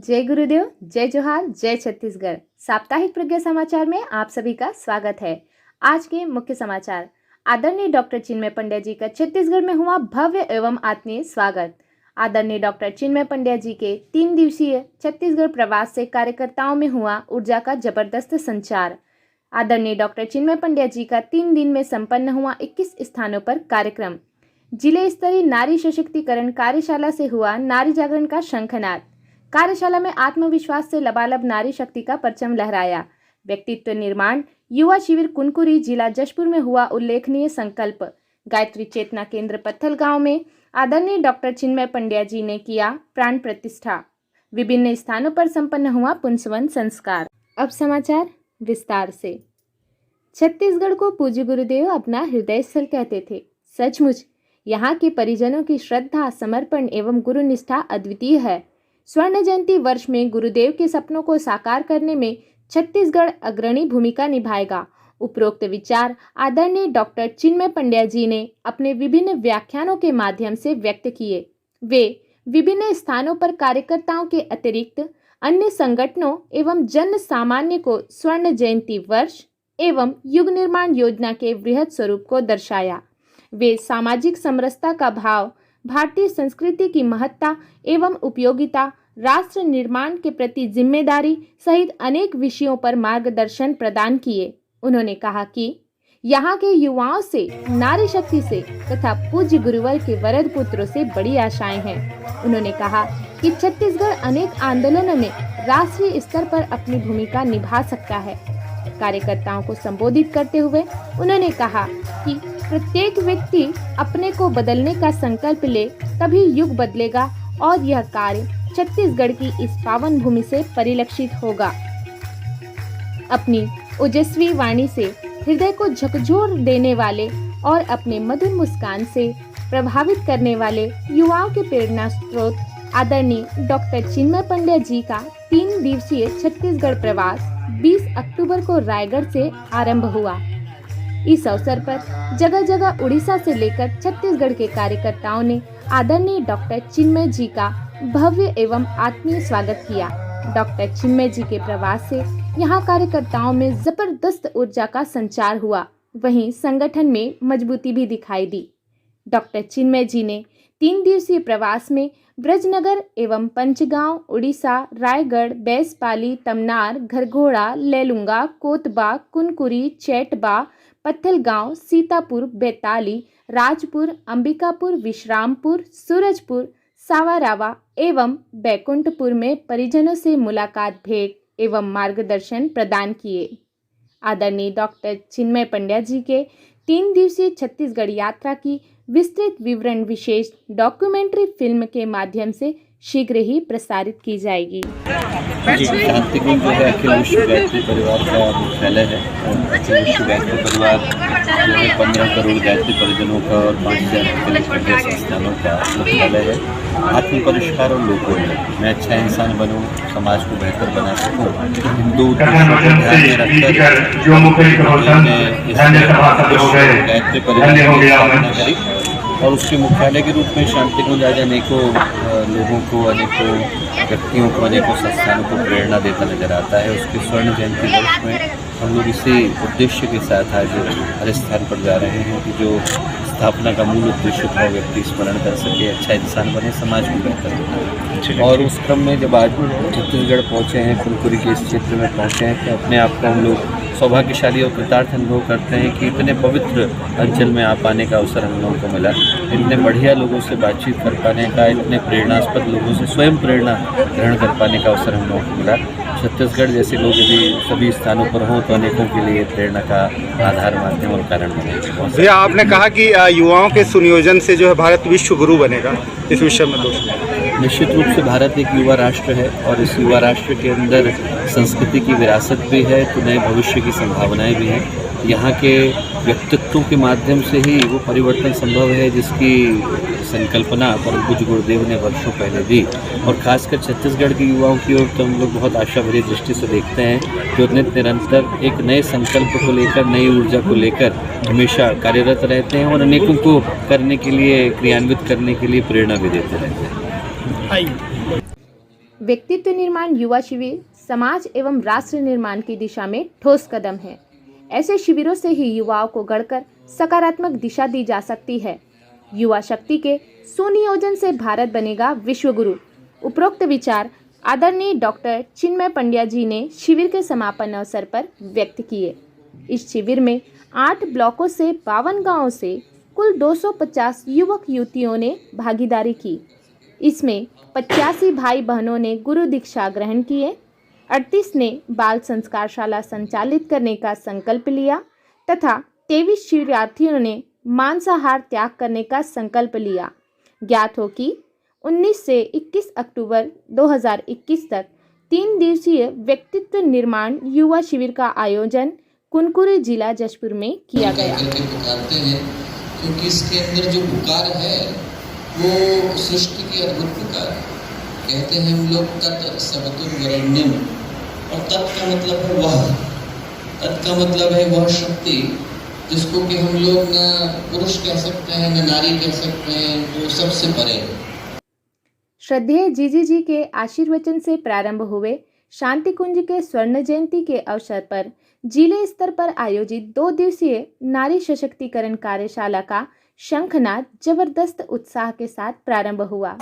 जय गुरुदेव, जय जोहार, जय छत्तीसगढ़। साप्ताहिक प्रज्ञा समाचार में आप सभी का स्वागत है। आज के मुख्य समाचार। आदरणीय डॉक्टर चिन्मय पंड्या जी का छत्तीसगढ़ में हुआ भव्य एवं आत्मीय स्वागत। आदरणीय डॉक्टर चिन्मय पंड्या जी के 3 दिवसीय छत्तीसगढ़ प्रवास से कार्यकर्ताओं में हुआ ऊर्जा का जबरदस्त संचार। आदरणीय डॉक्टर चिन्मय पंड्या जी का 3 दिन में संपन्न हुआ 21 स्थानों पर कार्यक्रम। जिले स्तरीय नारी सशक्तिकरण कार्यशाला से हुआ नारी जागरण का शंखनाद। कार्यशाला में आत्मविश्वास से लबालब नारी शक्ति का परचम लहराया। व्यक्तित्व निर्माण युवा शिविर कुनकुरी जिला जशपुर में हुआ उल्लेखनीय संकल्प। गायत्री चेतना केंद्र पत्थल गांव में आदरणीय डॉक्टर चिन्मय पंड्या जी ने किया प्राण प्रतिष्ठा। विभिन्न स्थानों पर संपन्न हुआ पुंसवन संस्कार। अब समाचार विस्तार से। छत्तीसगढ़ को पूज्य गुरुदेव अपना हृदय स्थल कहते थे। सचमुच यहाँ के परिजनों की श्रद्धा, समर्पण एवं गुरुनिष्ठा अद्वितीय है। स्वर्ण जयंती वर्ष में गुरुदेव के सपनों को साकार करने में छत्तीसगढ़ अग्रणी भूमिका निभाएगा। उपरोक्त विचार आदरणीय डॉक्टर चिन्मय पंड्या जी ने अपने विभिन्न व्याख्यानों के माध्यम से व्यक्त किए। वे विभिन्न स्थानों पर कार्यकर्ताओं के अतिरिक्त अन्य संगठनों एवं जन सामान्य को स्वर्ण जयंती वर्ष एवं युग निर्माण योजना के वृहद स्वरूप को दर्शाया। वे सामाजिक समरसता का भाव, भारतीय संस्कृति की महत्ता एवं उपयोगिता, राष्ट्र निर्माण के प्रति जिम्मेदारी सहित अनेक विषयों पर मार्गदर्शन प्रदान किए। उन्होंने कहा कि यहाँ के युवाओं से, नारी शक्ति से तथा पूज्य गुरुवर के वरद पुत्रों से बड़ी आशाएं हैं। उन्होंने कहा कि छत्तीसगढ़ अनेक आंदोलनों में राष्ट्रीय स्तर पर अपनी भूमिका निभा सकता है। कार्यकर्ताओं को संबोधित करते हुए उन्होंने कहा कि प्रत्येक व्यक्ति अपने को बदलने का संकल्प ले, तभी युग बदलेगा और यह कार्य छत्तीसगढ़ की इस पावन भूमि से परिलक्षित होगा। अपनी ओजस्वी वाणी से हृदय को झकझोर देने वाले और अपने मधुर मुस्कान से प्रभावित करने वाले युवाओं के प्रेरणा स्रोत आदरणीय डॉक्टर चिन्मय पंड्या जी का 3 दिवसीय छत्तीसगढ़ प्रवास 20 अक्टूबर को रायगढ़ से आरंभ हुआ। इस अवसर पर जगह जगह उड़ीसा से लेकर छत्तीसगढ़ के कार्यकर्ताओं ने आदरणीय डॉक्टर चिन्मय जी का भव्य एवं आत्मीय स्वागत किया। डॉक्टर चिन्मय जी के प्रवास से यहाँ कार्यकर्ताओं में जबरदस्त ऊर्जा का संचार हुआ, वहीं संगठन में मजबूती भी दिखाई दी। डॉक्टर चिन्मय जी ने 3 दिवसीय प्रवास में ब्रजनगर एवं पंचगांव, उड़ीसा, रायगढ़, बैसपाली, तमनार, घरघोड़ा, लेलुंगा, कोतबा, कुनकुरी, चैटबा, पत्थलगांव, सीतापुर, बैताली, राजपुर, अंबिकापुर, विश्रामपुर, सूरजपुर, सावारावा एवं बैकुंठपुर में परिजनों से मुलाकात, भेंट एवं मार्गदर्शन प्रदान किए। आदरणीय डॉक्टर चिन्मय पंड्या जी के 3 दिवसीय छत्तीसगढ़ यात्रा की विस्तृत विवरण विशेष डॉक्यूमेंट्री फिल्म के माध्यम से शीघ्र ही प्रसारित की जाएगी। शांतिकुंज जो है अखिल विश्व गायत्री परिवार का मुख्यालय है। अखिल विश्व गायत्री परिवार जो है 15 करोड़ गायत्री परिजनों का और 5,000 संस्थानों का मुख्यालय है। आत्म परिष्कार और लोगों में मैं अच्छा इंसान बनूं, समाज को बेहतर बना सकूं, हिंदू उद्देश्यों को ध्यान में रखकर गायत्री परिवार की स्थापना करी और उसके मुख्यालय के रूप में शांतिकुंज आज अनेकों लोगों को, अनेकों व्यक्तियों को, अनेकों संस्थानों को प्रेरणा देता नजर आता है। उसके स्वर्ण जयंती वर्ष में हम लोग इसी उद्देश्य के साथ आज हर स्थान पर जा रहे हैं कि जो स्थापना का मूल उद्देश्य था व्यक्ति स्मरण कर सके, अच्छा इंसान बने, समाज को बेहतर बने। और उस क्रम में जब आज छत्तीसगढ़ पहुँचे हैं, कुनकुरी के इस क्षेत्र में पहुँचे हैं, तो अपने आप को हम लोग सौभाग्यशाली और कृतार्थ अनुभव करते हैं कि इतने पवित्र अंचल में आ पाने का अवसर हम लोगों को मिला। इतने बढ़िया लोगों से बातचीत कर पाने का, इतने प्रेरणास्पद लोगों से स्वयं प्रेरणा ग्रहण कर पाने का अवसर हम लोगों को मिला। छत्तीसगढ़ जैसे लोग यदि सभी स्थानों पर हों तो अनेकों के लिए प्रेरणा का आधार, माध्यम और कारण बनेगा। भैया, आपने कहा कि युवाओं के सुनियोजन से जो है भारत विश्व गुरु बनेगा, इस विषय में दोस्तों? निश्चित रूप से भारत एक युवा राष्ट्र है और इस युवा राष्ट्र के अंदर संस्कृति की विरासत भी है, तो नए भविष्य की संभावनाएं भी हैं। यहाँ के व्यक्तित्वों के माध्यम से ही वो परिवर्तन संभव है जिसकी संकल्पना परम पूज्य गुरुदेव ने वर्षों पहले दी। और खासकर छत्तीसगढ़ के युवाओं की ओर तो हम लोग बहुत आशा भरी दृष्टि से देखते हैं, जो निरंतर एक नए संकल्प को लेकर, नई ऊर्जा को लेकर हमेशा कार्यरत रहते हैं और अनेकों को करने के लिए, क्रियान्वित करने के लिए प्रेरणा भी देते रहते हैं। व्यक्तित्व निर्माण युवा शिविर समाज एवं राष्ट्र निर्माण की दिशा में ठोस कदम है। ऐसे शिविरों से ही युवाओं को गढ़कर सकारात्मक दिशा दी जा सकती है। युवा शक्ति के सुनियोजन से भारत बनेगा विश्व गुरु। उपरोक्त विचार आदरणीय डॉक्टर चिन्मय पंड्या जी ने शिविर के समापन अवसर पर व्यक्त किए। इस शिविर में 8 ब्लॉकों से 52 गांवों से कुल 250 युवक युवतियों ने भागीदारी की। इसमें 85 भाई बहनों ने गुरु दीक्षा ग्रहण किए, 38 ने बाल संस्कारशाला संचालित करने का संकल्प लिया तथा 23 शिविरार्थियों ने मांसाहार त्याग करने का संकल्प लिया। ज्ञात हो कि 19 से 21 अक्टूबर 2021 तक 3 दिवसीय व्यक्तित्व निर्माण युवा शिविर का आयोजन कुनकुरी जिला जशपुर में किया गया। पुकारते हैं क्योंकि इसके अंदर जो पुकार है वो सृष्टि की अद्भुत पुकार है। कहते हैं हम लोग तत् सवितुर्वरेण्यम, और तत् का मतलब है वह, तत् का मतलब है वह शक्ति जिसको कि हम लोग न पुरुष कह सकते हैं न नारी कह सकते हैं, वो सबसे परे है। श्रद्धेय जीजी जी के आशीर्वचन से प्रारंभ हुए शांति कुंज के स्वर्ण जयंती के अवसर पर जिले स्तर पर आयोजित 2 दिवसीय नारी सशक्तिकरण कार्यशाला का शंखनाद जबरदस्त उत्साह के साथ प्रारंभ हुआ।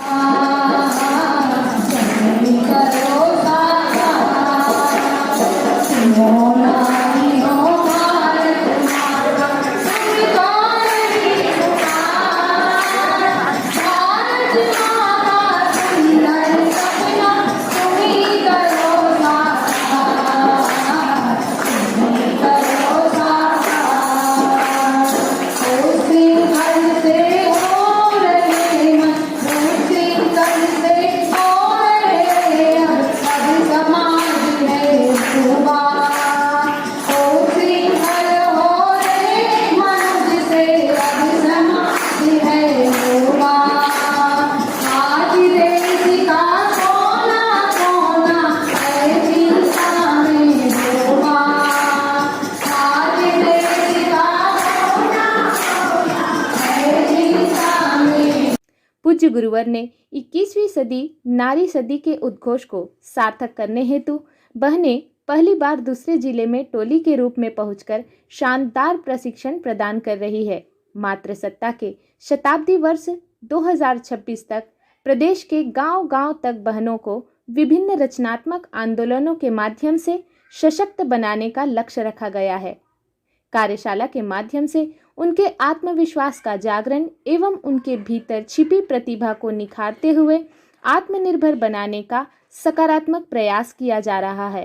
पूज्य गुरुवर ने 21वीं सदी नारी सदी के उद्घोष को सार्थक करने हेतु बहनें पहली बार दूसरे जिले में टोली के रूप में पहुंचकर शानदार प्रशिक्षण प्रदान कर रही है। मातृसत्ता के शताब्दी वर्ष 2026 तक प्रदेश के गांव-गांव तक बहनों को विभिन्न रचनात्मक आंदोलनों के माध्यम से सशक्त बनाने का लक्ष्य रखा गया है। कार्यशाला के माध्यम से उनके आत्मविश्वास का जागरण एवं उनके भीतर छिपी प्रतिभा को निखारते हुए आत्मनिर्भर बनाने का सकारात्मक प्रयास किया जा रहा है।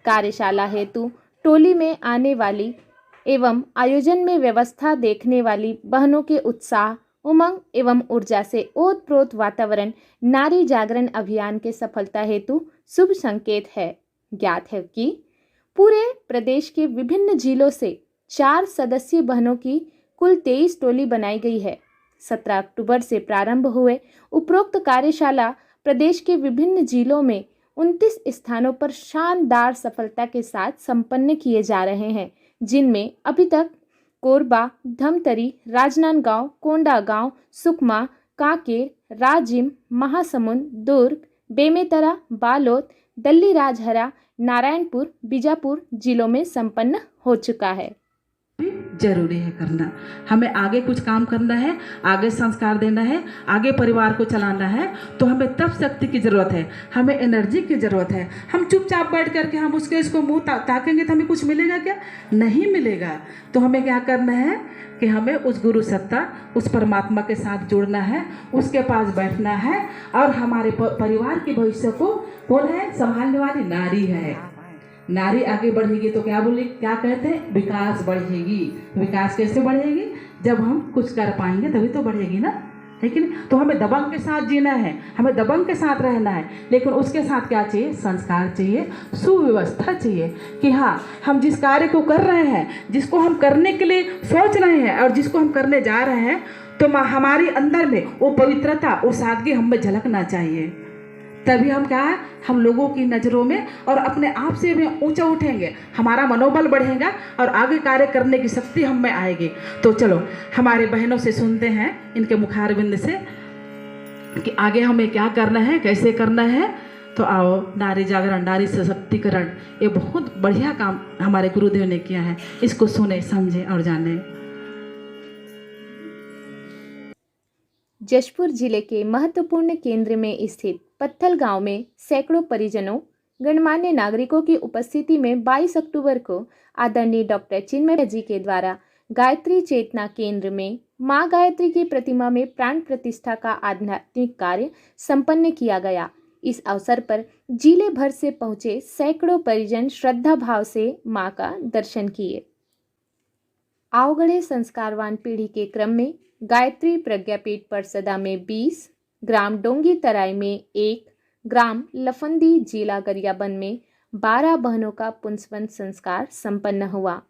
कार्यशाला हेतु टोली में आने वाली एवं आयोजन में व्यवस्था देखने वाली बहनों के उत्साह, उमंग एवं ऊर्जा से ओतप्रोत वातावरण नारी जागरण अभियान के सफलता हेतु शुभ संकेत है। ज्ञात है कि पूरे प्रदेश के विभिन्न जिलों से 4 सदस्यीय बहनों की कुल 23 टोली बनाई गई है। 17 अक्टूबर से प्रारंभ हुए उपरोक्त कार्यशाला प्रदेश के विभिन्न जिलों में 29 स्थानों पर शानदार सफलता के साथ संपन्न किए जा रहे हैं, जिनमें अभी तक कोरबा, धमतरी, राजनांदगांव, कोंडागांव, सुकमा, कांकेर, राजिम, महासमुंद, दुर्ग, बेमेतरा, बालोद, दल्ली राजहरा, नारायणपुर, बीजापुर जिलों में संपन्न हो चुका है। जरूरी है करना। हमें आगे कुछ काम करना है, आगे संस्कार देना है, आगे परिवार को चलाना है, तो हमें तब शक्ति की ज़रूरत है, हमें एनर्जी की ज़रूरत है। हम चुपचाप बैठ करके हम इसको मुंह ताकेंगे तो हमें कुछ मिलेगा क्या? नहीं मिलेगा। तो हमें क्या करना है कि हमें उस गुरु सत्ता, उस परमात्मा के साथ जुड़ना है, उसके पास बैठना है, और हमारे परिवार के भविष्य को कौन है संभालने वाली? नारी है। नारी आगे बढ़ेगी तो क्या कहते हैं? विकास बढ़ेगी। विकास कैसे बढ़ेगी? जब हम कुछ कर पाएंगे तभी तो बढ़ेगी ना, लेकिन तो हमें दबंग के साथ जीना है, हमें दबंग के साथ रहना है, लेकिन उसके साथ क्या चाहिए? संस्कार चाहिए, सुव्यवस्था चाहिए कि हाँ, हम जिस कार्य को कर रहे हैं, जिसको हम करने के लिए सोच रहे हैं और जिसको हम करने जा रहे हैं, तो हमारी अंदर में वो पवित्रता, वो सादगी हम में झलकना चाहिए। तभी हम क्या है, हम लोगों की नज़रों में और अपने आप से भी ऊंचा उठेंगे, हमारा मनोबल बढ़ेगा और आगे कार्य करने की शक्ति हम में आएगी। तो चलो हमारे बहनों से सुनते हैं, इनके मुखारबिंद से, कि आगे हमें क्या करना है, कैसे करना है। तो आओ नारी जागरण, नारी सशक्तिकरण, ये बहुत बढ़िया काम हमारे गुरुदेव ने किया है। इसको सुने, समझे और जाने। जशपुर जिले के महत्वपूर्ण केंद्र में स्थित पत्थल गांव में सैकड़ों परिजनों, गणमान्य नागरिकों की उपस्थिति में 22 अक्टूबर को आदरणीय डॉक्टर चिन्मय जी के द्वारा गायत्री चेतना केंद्र में मां गायत्री की प्रतिमा में प्राण प्रतिष्ठा का आध्यात्मिक कार्य संपन्न किया गया। इस अवसर पर जिले भर से पहुंचे सैकड़ों परिजन श्रद्धा भाव से मां का दर्शन किए। आवगढ़े संस्कारवान पीढ़ी के क्रम में गायत्री प्रज्ञापीठ परसदा में 20, ग्राम डोंगी तराई में 1, ग्राम लफंदी जिला गरियाबंद में 12 बहनों का पुंसवन संस्कार संपन्न हुआ।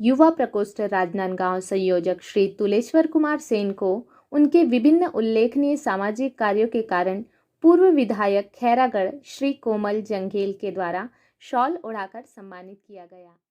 युवा प्रकोष्ठ राजनांदगांव संयोजक श्री तुलेश्वर कुमार सेन को उनके विभिन्न उल्लेखनीय सामाजिक कार्यों के कारण पूर्व विधायक खैरागढ़ श्री कोमल जंघेल के द्वारा शॉल ओढ़ाकर सम्मानित किया गया।